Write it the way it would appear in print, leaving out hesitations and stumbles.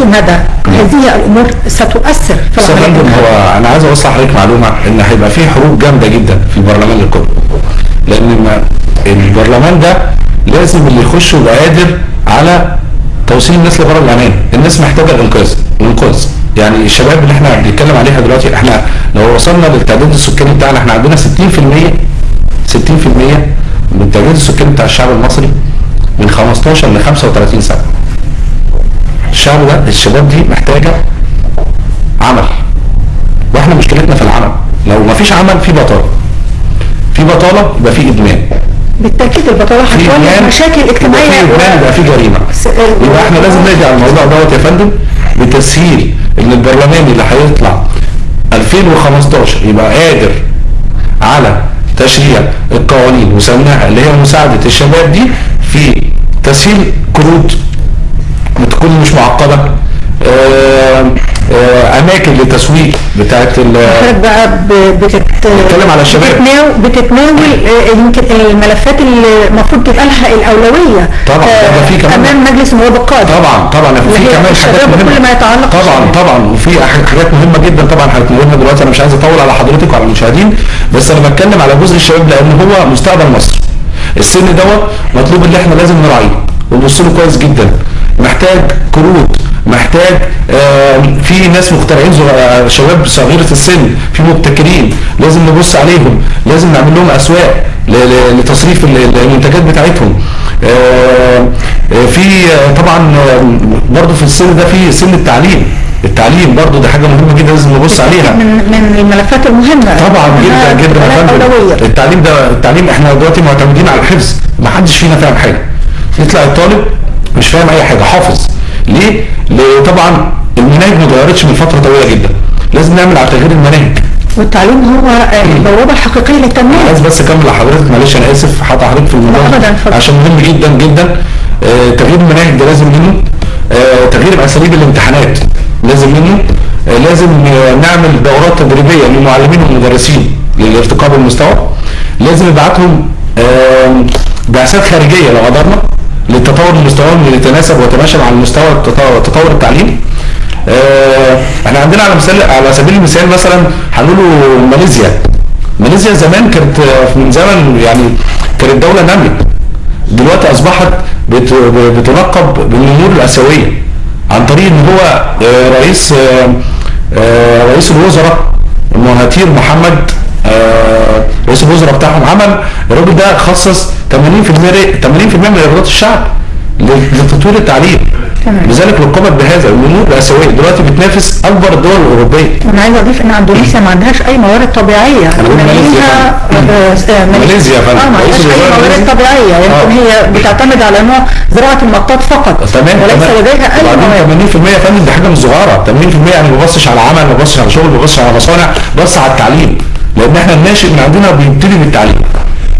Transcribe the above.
المدى هذه الامور ستؤثر في العمليه؟ هو انا عايز اوصل لحضرتك معلومه ان هيبقى في حروب جامده جدا في البرلمان الكل، لان البرلمان ده لازم اللي يخش يبقى قادر على توصيل الناس لبر الامان. الناس محتاجه الانقاذ. يعني الشباب اللي احنا بنتكلم عليها دلوقتي، احنا لو وصلنا للتعداد السكاني بتاعنا، احنا عندنا 60% من التعداد السكاني بتاع الشعب المصري من 15 ل 35 سنه. الشعب ده، الشباب دي محتاجه عمل، واحنا مشكلتنا في العمل. لو ما فيش عمل في بطاله يبقى في ادمان. بالتاكيد البطاله هتولد مشاكل اجتماعيه، في ادمان يبقى في جريمه. يبقى احنا لازم نرجع الموضوع دوت يا فندم بتسهيل ان البرلمان اللي هيطلع 2015 يبقى قادر على تشريع القوانين وسمناها اللي هي مساعده الشباب دي في تسهيل قروض بتكون مش معقده، اماكن للتسويق بتاعت حضرتك بقى بتتكلم على الشباب، بتتناول يمكن الملفات اللي المفروض تبقى لها الاولويه طبعا في كمان امام مجلس النواب القادم. طبعا في كمان حاجات مهمه كل ما يتعلق طبعا وفي حاجات مهمه جدا طبعا هنقولها دلوقتي. انا مش عايز اطول على حضرتك وعلى المشاهدين، بس انا بتكلم على جزء الشباب لان هو مستقبل مصر. السن دوت مطلوب ان احنا لازم نراعيه ونبص له كويس جدا. محتاج قروض، محتاج في ناس مخترعين شباب صغيرة السن، في مبتكرين لازم نبص عليهم، لازم نعمل لهم اسواق لتصريف المنتجات بتاعتهم. في طبعا برضو في السن ده في سن التعليم برضو ده حاجه مهمه جدا لازم نبص عليها، من الملفات المهمه طبعا جدا يا فندم. التعليم احنا دلوقتي معتمدين على الحفظ، ما حدش فينا فاهم حاجه. يطلع الطالب مش فاهم اي حاجه، حافظ. ليه؟ طبعا المناهج ما اتغيرتش من فتره طويله جدا، لازم نعمل على تغيير المناهج. والتعليم هو البوابه الحقيقيه للتنميه. عايز بس اكمل لحضرتك، معلش انا اسف حاطط حضرتك في الموضوع عشان مهم جدا جدا. تغيير المناهج ده لازم منه، تغيير اساليب الامتحانات لازم منه، لازم نعمل دورات تدريبيه للمعلمين والمدرسين للارتقاء بالمستوى، لازم نبعتهم بعثات خارجيه لو قدرنا للتطور المستوى اللي يتناسب ويتماشى مع المستوى تطور التعليم. احنا عندنا على سبيل المثال مثلا هنقولوا ماليزيا زمان كانت من زمن يعني كانت دوله ناميه، دلوقتي اصبحت بتلقب بالنمور الاسيويه عن طريق ان هو رئيس الوزراء مهاتير محمد، رئيس الوزراء بتاعهم عمل الراجل ده خصص 80% من ايرادات الشعب لتطوير التعليم. لذلك لقبت بهذا النمور الاسيويه، دلوقتي بتنافس اكبر الدول الاوروبيه. انا عايز اضيف ان اندونيسيا ما عندهاش اي موارد طبيعيه. ماليزيا يا فندم ما عندهاش اي موارد طبيعيه، يمكن هي بتعتمد على نوع زراعه المطاط فقط. تمام، وليس لديها اي موارد. 80% يا فندم دي حاجه مش صغيره. 80% يعني ما ببصش على عمل، ما ببصش على شغل، ما ببصش على مصانع، بس على التعليم، لان احنا الناشئ من عندنا بيبتدي بالتعليم.